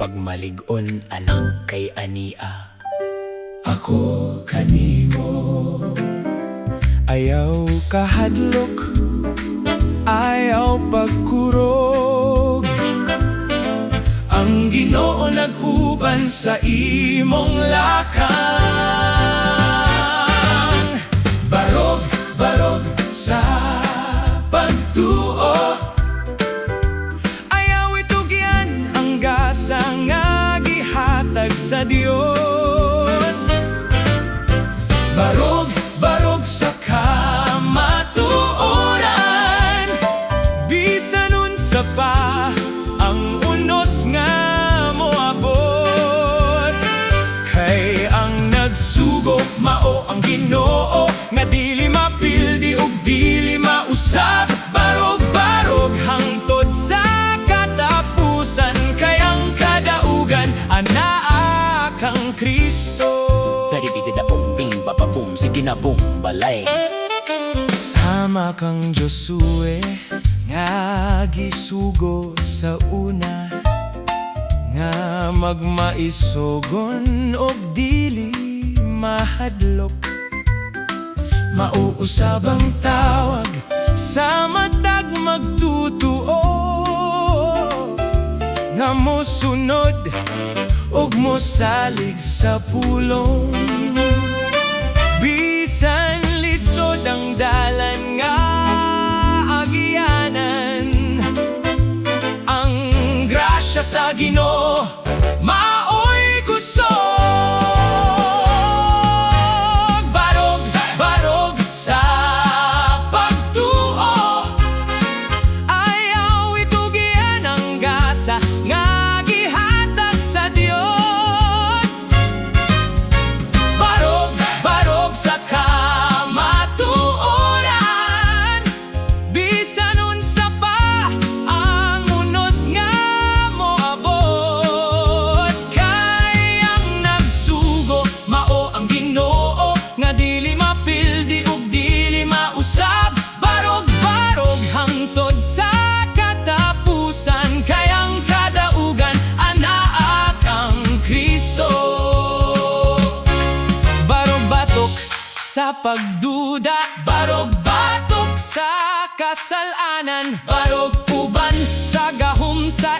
pagmaligon anak kay ania. Ako kanimo Ayaw kahadlok, ayaw pagkurog. ang Ginoo nag-uban sa imong lakang. Barog, barog sa pagtuo, Ayaw itugyan ang gasa nga gihatag sa Dios. barog, barog sa kamatuoran. Bisan unsa pa ang unos nga moabot, kay ang nagsugo Mao ang Ginoo nga dili mapildi ug dili mausab. barog, barog Hangtod sa katapusan, kay ang kadaugan anaa kang Kristo. Daribidi da bumbing bababum sige na bum balay. Sama kang Josue nga gisugo sa una, nga magmaisogon og dili mahadlok. mauusab ang tawag Sa matag magtutuo, nga mosunod ug mosalig sa pulong. Bisan lisod ang dalan nga agianan, ang grasya sa Ginoo maoy kusog. Barog, barog sa pagtuo, ayaw itugyan ang gasa nga gihatag sa Dios. barog, barog sa kamatuoran. Bisan unsa pa ang unos nga moabot, kay ang nagsugo Mao ang Ginoo nga dili mapildi ug dili mausab. barog, barog Hangtod sa katapusan, kay ang kadaugan anaa kang Kristo. Barog batok sa pagduda, barog, batok sa kasalanan, barog, uban sa gahom sa